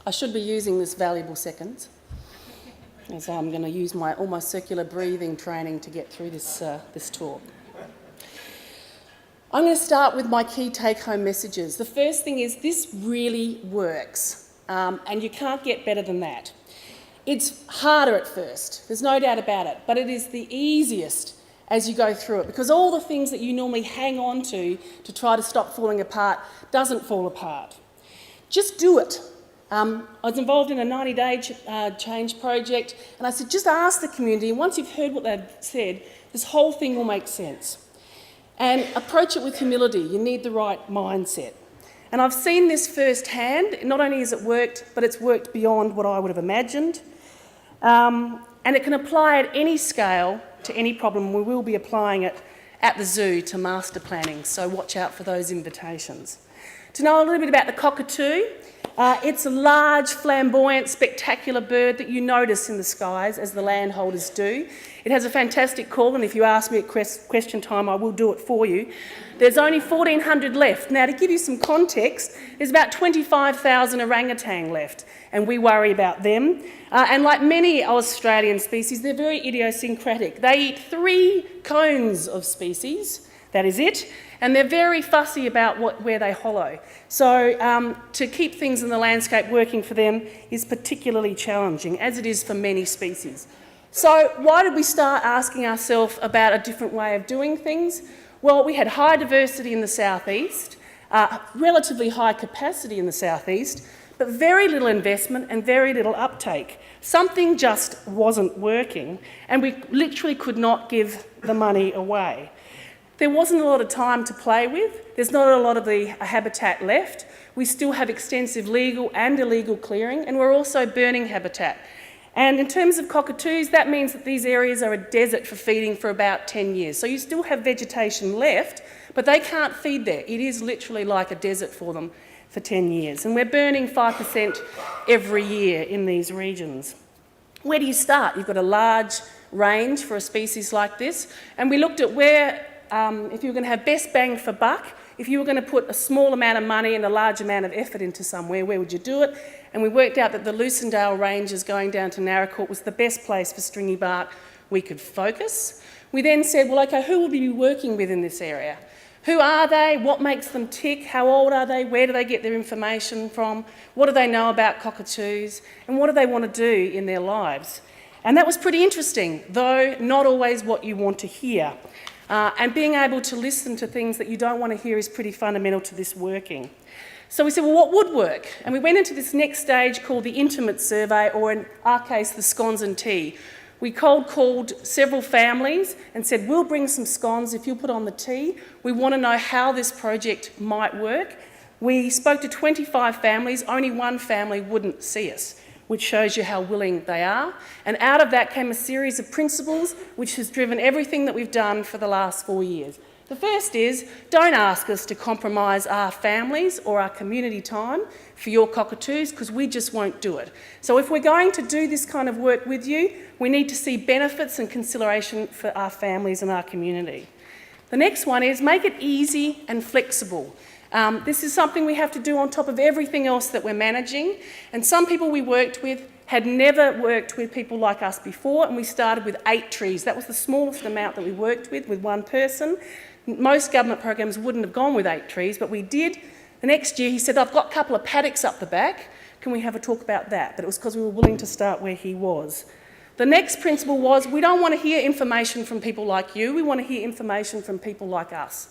I should be using this valuable seconds, as I'm going to use my almost circular breathing training to get through this talk. I'm going to start with my key take-home messages. The first thing is this really works, and you can't get better than that. It's harder at first, there's no doubt about it, but it is the easiest as you go through it, because all the things that you normally hang on to try to stop falling apart doesn't fall apart. Just do it. I was involved in a 90-day change project, and I said, just ask the community, and once you've heard what they've said, this whole thing will make sense. And approach it with humility. You need the right mindset. And I've seen this firsthand. Not only has it worked, but it's worked beyond what I would have imagined. And it can apply at any scale to any problem. We will be applying it at the zoo to master planning, so watch out for those invitations. To know a little bit about the cockatoo, it's a large, flamboyant, spectacular bird that you notice in the skies, as the landholders do. It has a fantastic call, and if you ask me at question time, I will do it for you. There's only 1,400 left. Now, to give you some context, there's about 25,000 orangutan left, and we worry about them. And like many Australian species, they're very idiosyncratic. They eat 3 cones of species, that is it, and they're very fussy about where they hollow. So to keep things in the landscape working for them is particularly challenging, as it is for many species. So why did we start asking ourselves about a different way of doing things? Well, we had high diversity in the southeast, relatively high capacity in the southeast, but very little investment and very little uptake. Something just wasn't working, and we literally could not give the money away. There wasn't a lot of time to play with. There's not a lot of the habitat left. We still have extensive legal and illegal clearing, and we're also burning habitat. And in terms of cockatoos, that means that these areas are a desert for feeding for about 10 years. So you still have vegetation left, but they can't feed there. It is literally like a desert for them for 10 years. And we're burning 5% every year in these regions. Where do you start? You've got a large range for a species like this. And we looked at where, if you were going to have best bang for buck, if you were going to put a small amount of money and a large amount of effort into somewhere, where would you do it? And we worked out that the Lucendale Ranges going down to Naracoorte was the best place for stringy bark we could focus. We then said, well, okay, who will we be working with in this area? Who are they? What makes them tick? How old are they? Where do they get their information from? What do they know about cockatoos? And what do they want to do in their lives? And that was pretty interesting, though not always what you want to hear. And being able to listen to things that you don't want to hear is pretty fundamental to this working. So we said, well, what would work? And we went into this next stage called the intimate survey, or in our case, the scones and tea. We cold called several families and said, we'll bring some scones if you put on the tea. We want to know how this project might work. We spoke to 25 families. Only one family wouldn't see us, which shows you how willing they are. And out of that came a series of principles which has driven everything that we've done for the last 4 years. The first is, don't ask us to compromise our families or our community time for your cockatoos, because we just won't do it. So if we're going to do this kind of work with you, we need to see benefits and consideration for our families and our community. The next one is, make it easy and flexible. This is something we have to do on top of everything else that we're managing. And some people we worked with had never worked with people like us before, and we started with 8 trees. That was the smallest amount that we worked with one person. Most government programs wouldn't have gone with 8 trees, but we did. The next year he said, I've got a couple of paddocks up the back. Can we have a talk about that? But it was because we were willing to start where he was. The next principle was, we don't want to hear information from people like you. We want to hear information from people like us.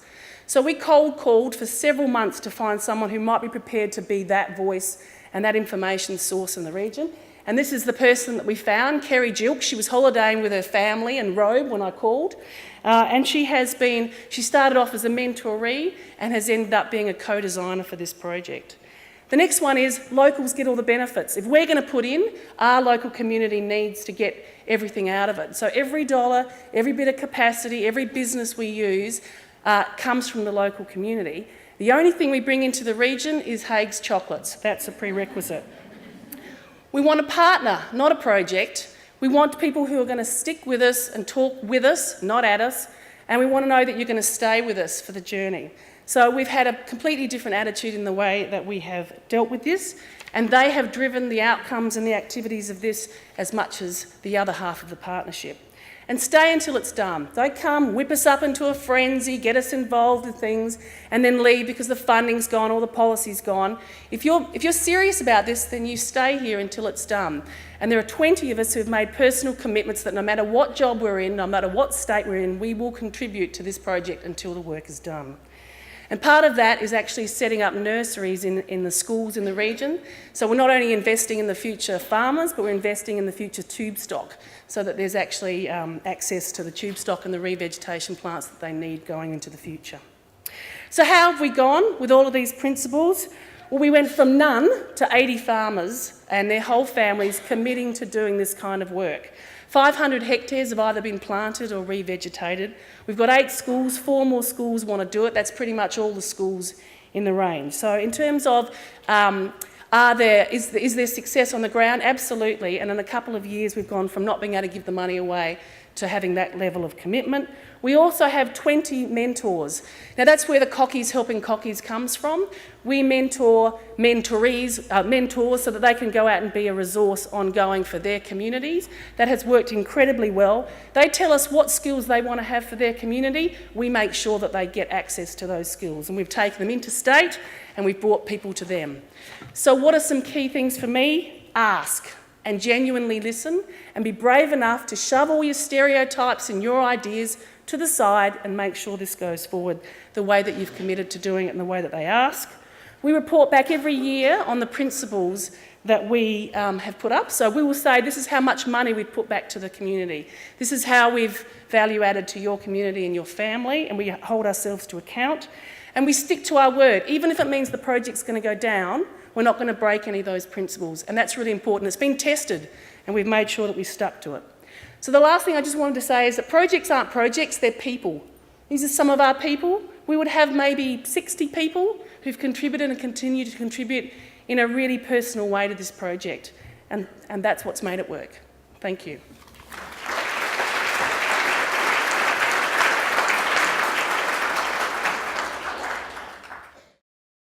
So we cold called for several months to find someone who might be prepared to be that voice and that information source in the region. And this is the person that we found, Kerry Jilk. She was holidaying with her family in Robe when I called. And she started off as a mentoree and has ended up being a co-designer for this project. The next one is, locals get all the benefits. If we're going to put in, our local community needs to get everything out of it. So every dollar, every bit of capacity, every business we use comes from the local community. The only thing we bring into the region is Haig's chocolates. That's a prerequisite. We want a partner, not a project. We want people who are going to stick with us and talk with us, not at us, and we want to know that you're going to stay with us for the journey. So we've had a completely different attitude in the way that we have dealt with this, and they have driven the outcomes and the activities of this as much as the other half of the partnership. And stay until it's done. Don't come, whip us up into a frenzy, get us involved in things, and then leave because the funding's gone or the policy's gone. If you're serious about this, then you stay here until it's done. And there are 20 of us who have made personal commitments that no matter what job we're in, no matter what state we're in, we will contribute to this project until the work is done. And part of that is actually setting up nurseries in the schools in the region. So we're not only investing in the future farmers, but we're investing in the future tube stock, so that there's actually access to the tube stock and the revegetation plants that they need going into the future. So how have we gone with all of these principles? Well, we went from none to 80 farmers and their whole families committing to doing this kind of work. 500 hectares have either been planted or revegetated. We've got 8 schools, 4 more schools want to do it. That's pretty much all the schools in the range. So in terms of is there success on the ground? Absolutely. And in a couple of years, we've gone from not being able to give the money away to having that level of commitment. We also have 20 mentors. Now that's where the Cockies Helping Cockies comes from. We mentor mentors so that they can go out and be a resource ongoing for their communities. That has worked incredibly well. They tell us what skills they want to have for their community. We make sure that they get access to those skills, and we've taken them interstate and we've brought people to them. So what are some key things for me? Ask and genuinely listen, and be brave enough to shove all your stereotypes and your ideas to the side and make sure this goes forward the way that you've committed to doing it and the way that they ask. We report back every year on the principles that we have put up. So we will say this is how much money we've put back to the community. This is how we've value added to your community and your family, and we hold ourselves to account. And we stick to our word. Even if it means the project's going to go down, we're not going to break any of those principles. And that's really important. It's been tested, and we've made sure that we stuck to it. So the last thing I just wanted to say is that projects aren't projects, they're people. These are some of our people. We would have maybe 60 people who've contributed and continue to contribute in a really personal way to this project. And that's what's made it work. Thank you.